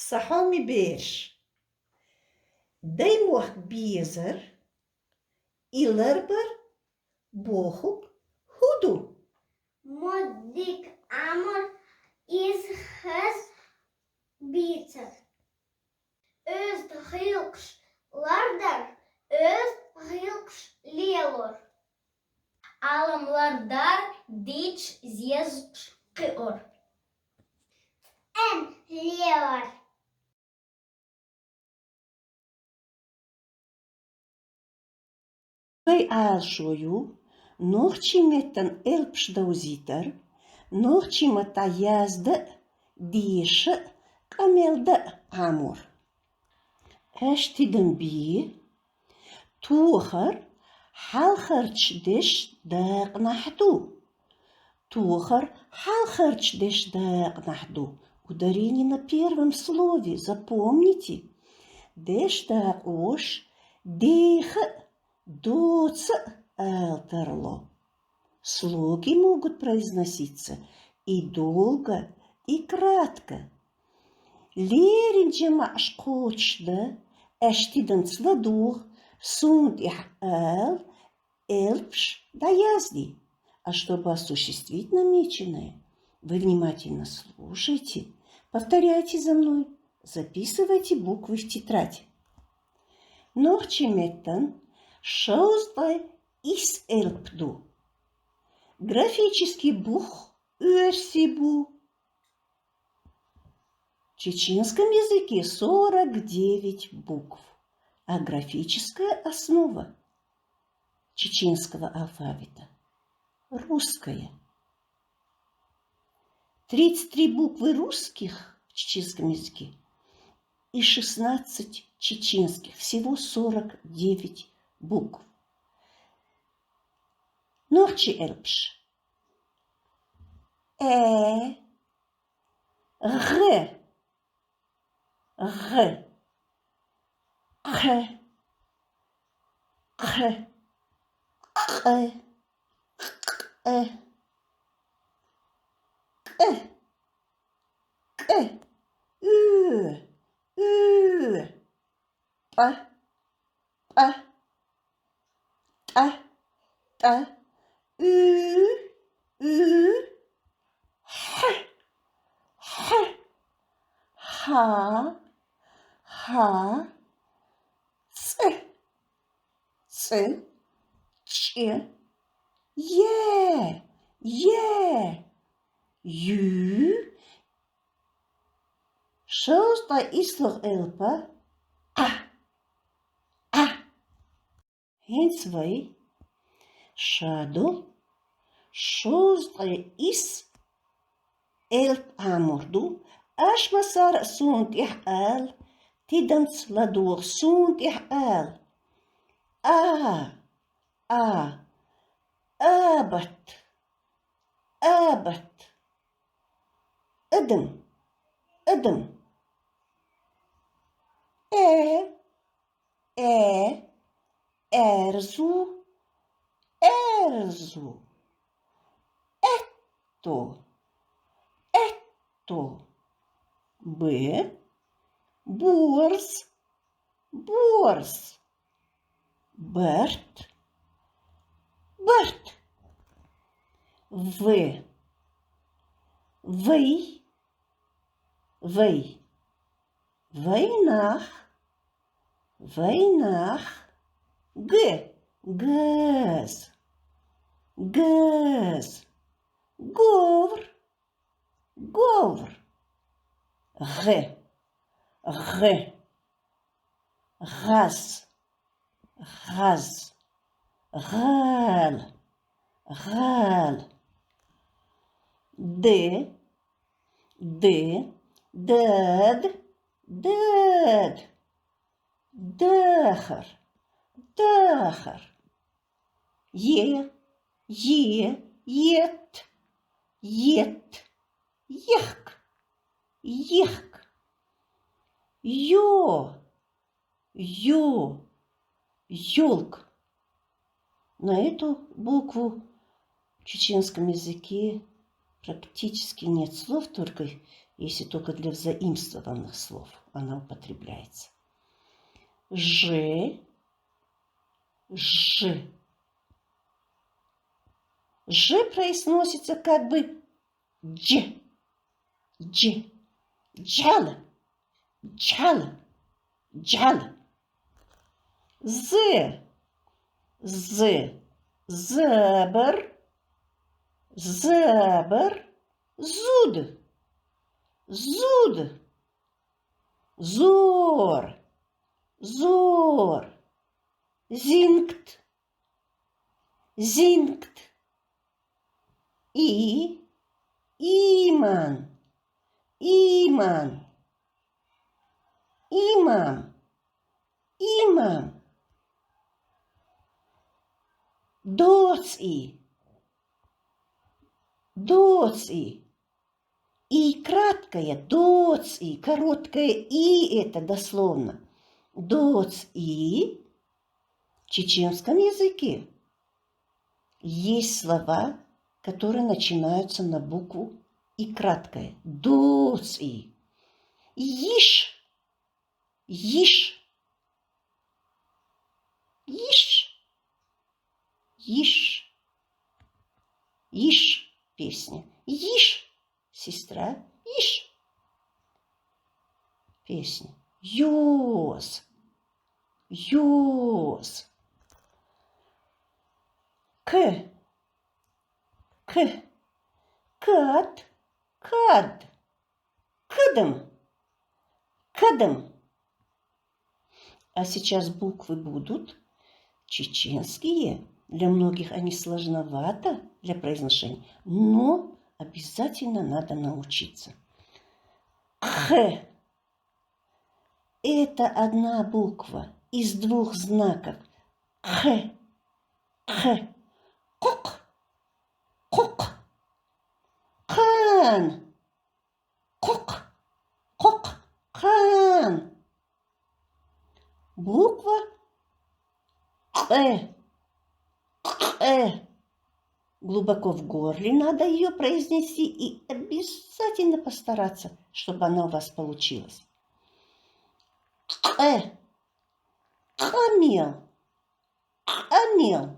Сахами беш. Деймох безер. Илербер. Бохук. Худу. Modik amor is his bitter. Öst hilks lardar, öst hilks lielor. Alam lardar dich zezch qior. En lielor. Wij aalshoju, nog chimetan elpsdauziter, nog chimata yazde, dieshe, kamelde amor. Eштиден би, тухар, халхарч деш дaq нахду. Тухар, халхарч деш дaq нахду. Ударение на первом слове, запомните. Деш дaq ош, дех, доц, элтерло. Слоги могут произноситься и долго, и кратко. Леринджема ашкочда, эштиден сладух, сунд их элпш да язди. А чтобы осуществить намеченное, вы внимательно слушайте, повторяйте за мной, записывайте буквы в тетрадь. Нохчеметтен шоуздай ис элпду. Графический бух уэрсибу. В чеченском языке 49 букв, а графическая основа чеченского алфавита – русская. 33 буквы русских в чеченском языке и 16 чеченских, всего 49 букв. Норчи элпш. Г. Г. Х. Х. Q. Q. Q. Q. U. U. P. P. T. T. U. U. H. H. H. H. C. C. Ч. Е. Е. Ю. Шоста ислог элпа. А. А. Хенсвей. Шадол. Шоста ис элп аморду. Ашмасар сунд их ал. Тидамс ладур сунд их ал. А. А. Абат. Абат. Эдем. Эдем. Эрзу. Эрзу. Этто. Этто. Б. Борс. Борс. Берт. Берт. В. Вей. Вей. Войнах. Войнах. Г. Газ. Газ. Говор. Говор. Г. Г. Газ. Газ. Гал. Гал. Д. Д. Дед. Дед. Дахар. Дахар. Е. Ет. Ет. Ехк. Ехк. Ё. Ёлк. На эту букву в чеченском языке практически нет слов, только если только для взаимствованных слов она употребляется. Ж, ж. Ж произносится как бы дж, дж, джала, джала, джала. З, з, зебр, зебр, зуд, зуд, зор, зор, зинкт, зинкт. И, иман, иман, имам, имам. Доци, доци. И краткое доци, короткое и это дословно. Доци в чеченском языке есть слова, которые начинаются на букву и краткое. Доци. Иш, иш, иш, иш, иш песня. Иш. Сестра, иш. Песня. Йоз. Йоз. К. К. Кад. Кад. Кадам. Кадам. А сейчас буквы будут чеченские. Для многих они сложновато для произношения, но обязательно надо научиться. Х. Это одна буква из двух знаков. Х. Х. Кок. Кок. Кан. Кок. Кок. Кан. Буква К. К. Глубоко в горле надо ее произнести и обязательно постараться, чтобы она у вас получилась. Камел. Камел.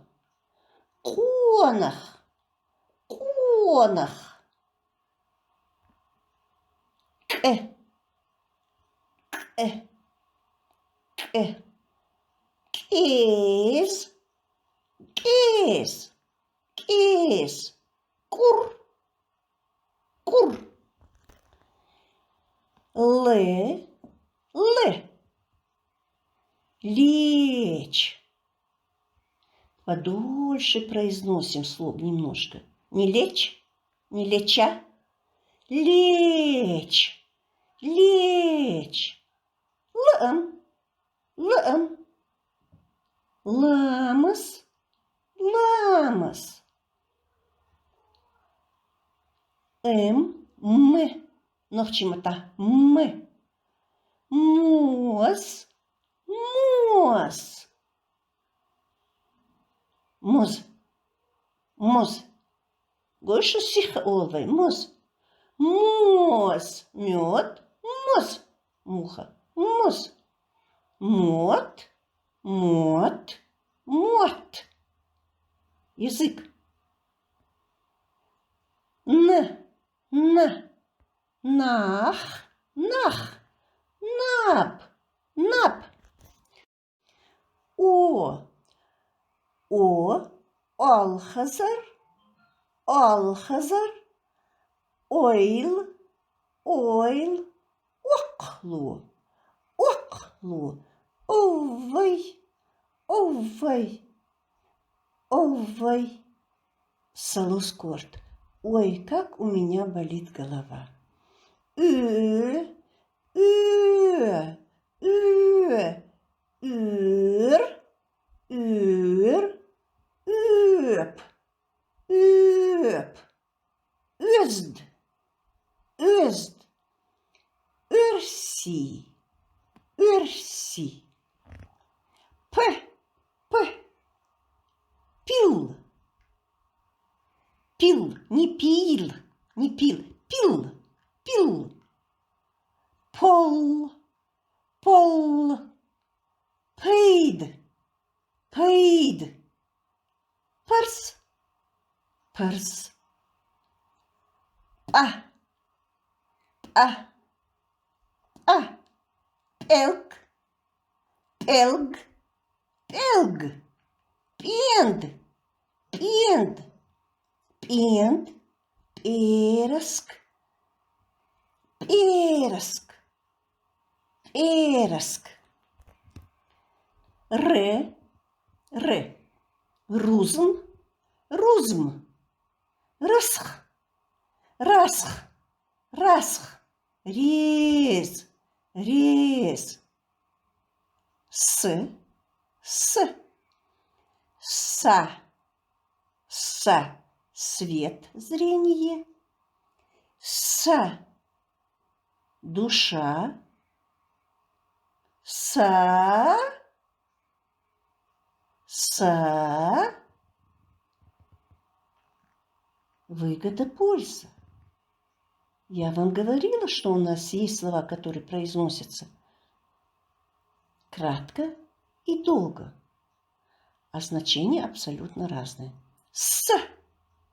Конах. Конах. К. К. К. Кис. Кис. Кис. Кур. Кур. Л. Л. Лечь. Подольше произносим слово немножко. Не лечь, не леча. Лечь. Лечь. Лам. Лам. Ламас. Ламас. М. Нохчимата. Моз. Моз. Моз. Моз. Больше сиха олвай. Моз. Моз. Мед. Моз. Муха. Моз. Мот. Мот. Мот. Язык. Нах. Нах. Нап. Нап. О. Алхазар. Алхазар. Ойл. Ойл. Оклу. Оклу. Овай. Овай. Овай. Салускорт. Ой, как у меня болит голова. Ыр. Öp. Öp. Özd. Özd. Örsi. Örsi. P. Пил. Пил. Не пил. Не пил. Пил. Пил. пол, пол, пейд, пейд, перс, перс, па, па, па, пелк, пелг, пелг, пенд, пенд, пенд, перск, перск, перск, ре, ре, рузм, рузм, рысх, расх, расх, рез, рез, с, са, са, свет, зрение, са, душа, са, выгода, польза. Я вам говорила, что у нас есть слова, которые произносятся кратко и долго, а значения абсолютно разные.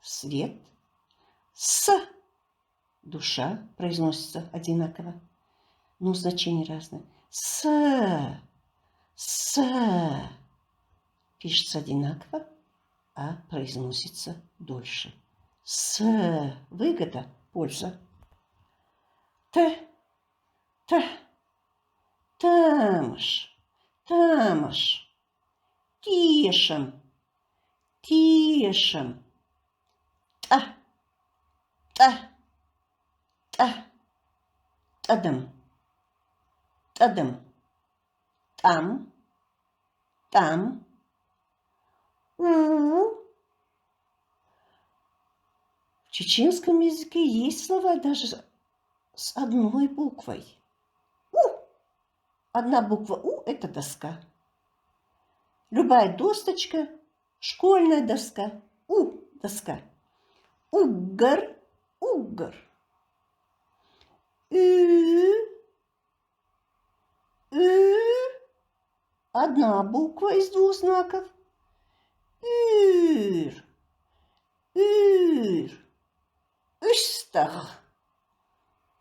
Свет, душа произносится одинаково, но значения разные. Пишется одинаково, а произносится дольше. Выгода, польза. Тамаш, тишем, тадам, там, В чеченском языке есть слова даже с одной буквой. Одна буква У – это доска. Любая досточка, школьная доска, доска. Угар, одна буква из двух знаков.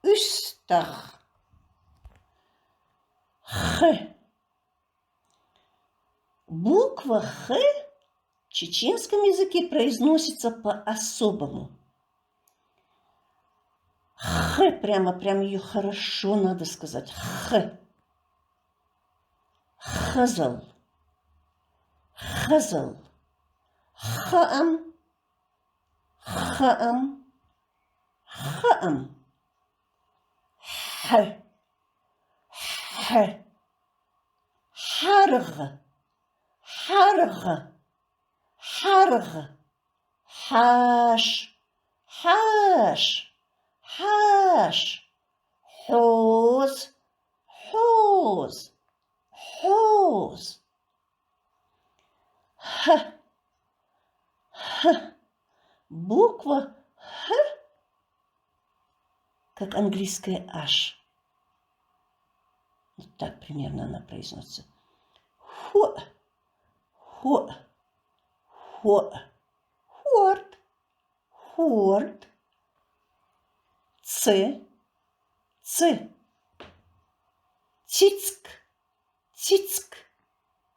Üstach. Х. Буква Х в чеченском языке произносится по-особому. Х, прямо ее хорошо надо сказать. Х. Хазал. Хаам. Х. Харг. Хаш. Хоз. Х. Буква Х, как английская H. Вот так примерно она произносится. Хорд. Ц.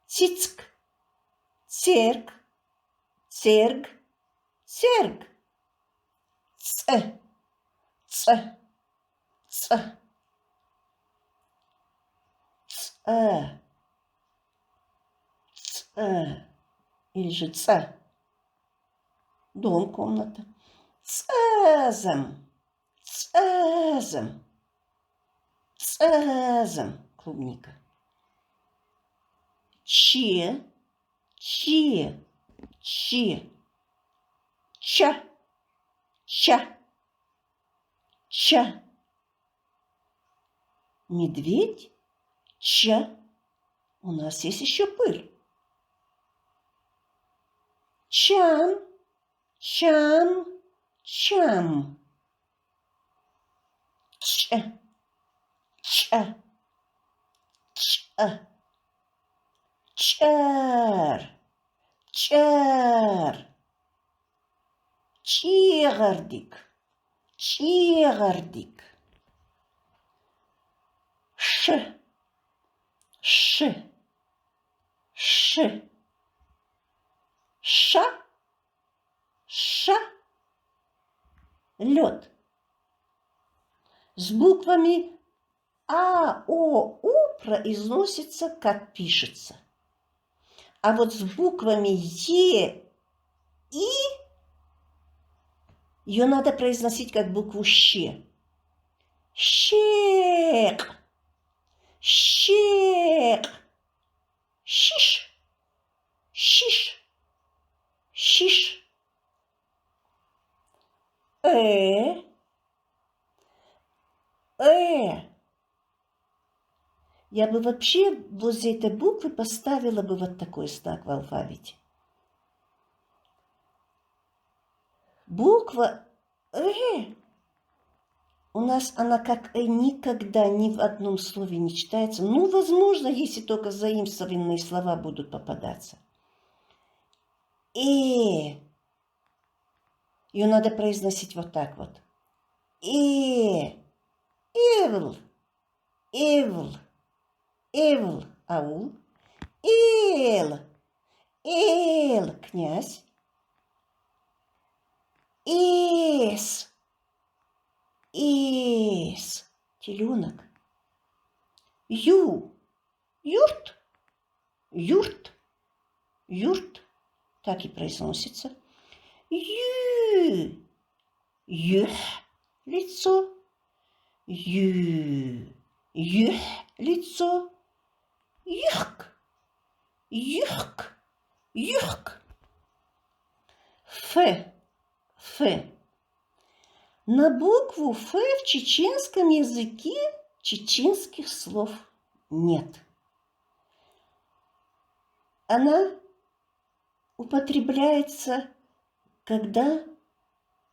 Цицк. Церг. Или же ц. Дом, комната. Цезем. Клубника. Че. Ча. Медведь. Ча. У нас есть еще пыль. Чам. Ч, ч, чар, чар, чигардик, чигардик. Ш, ш, ш, ша, ша, лед. С буквами А, О, У произносится, как пишется. А вот с буквами Е, И ее надо произносить как букву Щ. Щек, щек, щиш, щиш, щиш. Э. Я бы вообще возле этой буквы поставила бы вот такой знак в алфавите. Буква у нас она как никогда ни в одном слове не читается. Ну, возможно, если только заимствованные слова будут попадаться. Ее надо произносить вот так вот. Эвл, эвл, эвл, аул. Эл, князь. Эс, теленок. Юрт, так и произносится. Лицо. Лицо. Юрк. Ф. На букву Ф в чеченском языке чеченских слов нет. Она употребляется, когда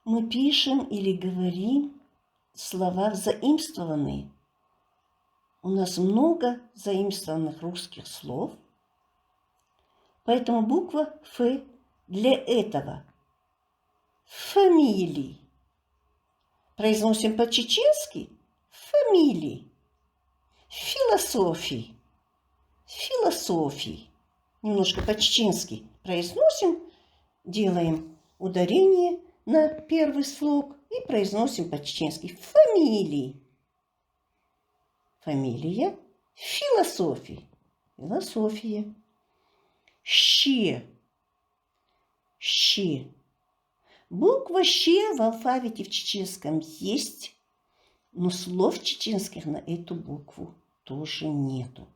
мы пишем или говорим слова заимствованные. У нас много заимствованных русских слов, поэтому буква Ф для этого. Фамилии. Произносим по-чеченски фамилии. Философии. Немножко по-чеченски произносим, делаем ударение на первый слог и произносим по-чеченски фамилии. Фамилия. Философия. Щ. Буква Щ в алфавите в чеченском есть, но слов чеченских на эту букву тоже нету.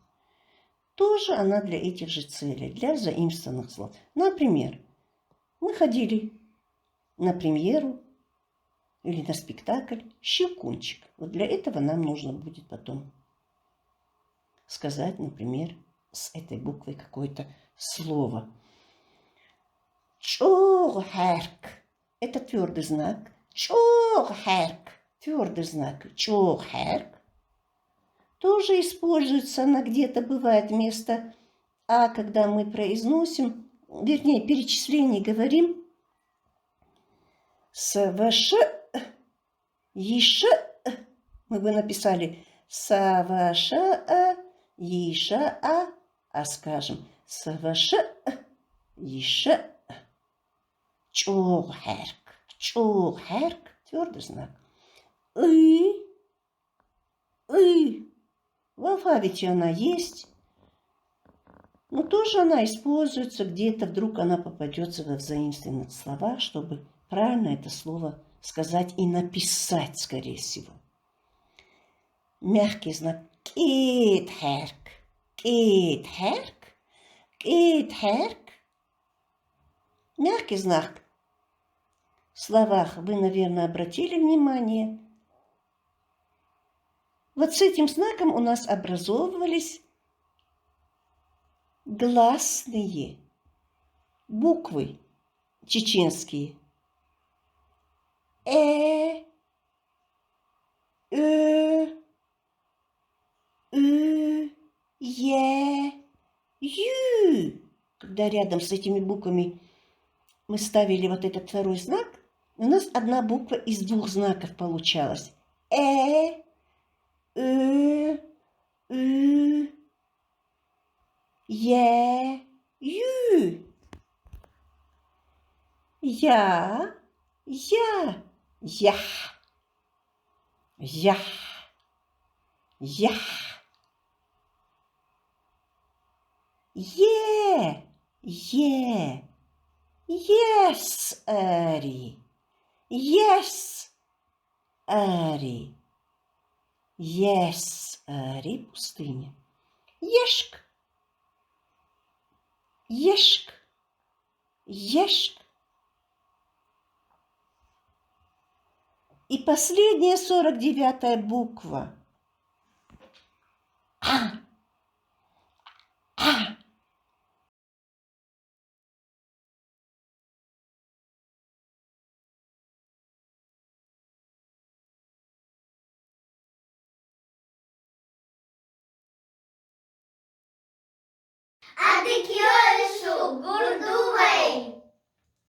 Тоже она для этих же целей, для заимствованных слов. Например, мы ходили на премьеру или на спектакль «Щелкунчик». Вот для этого нам нужно будет потом сказать, например, с этой буквой какое-то слово. Чохерк. Это твердый знак. Чохерк. Твердый знак. Чохерк. Тоже используется, она где-то бывает вместо А, когда мы произносим, вернее, перечисление говорим СВШ, ЕШ. Мы бы написали СВШ, ЕШ, а скажем СВШ, ЕШ. Чохерк, твердый знак. В алфавите она есть, но тоже она используется где-то, вдруг она попадется во взаимственных словах, чтобы правильно это слово сказать и написать, скорее всего. Мягкий знак. Кетхерк. Мягкий знак. В словах вы, наверное, обратили внимание. Вот с этим знаком у нас образовывались гласные буквы чеченские. Ü, Е, Ю. Когда рядом с этими буквами мы ставили вот этот второй знак, у нас одна буква из двух знаков получалась. Ü, Ü, Е, Ю. Я, ях, ях, ях. Е, yes, Эри, yes, Эри, yes, Эри, пустыня. Ешк, ешк, ешк. И последняя 49-я буква. А. А. Adikyosu Gurduvei.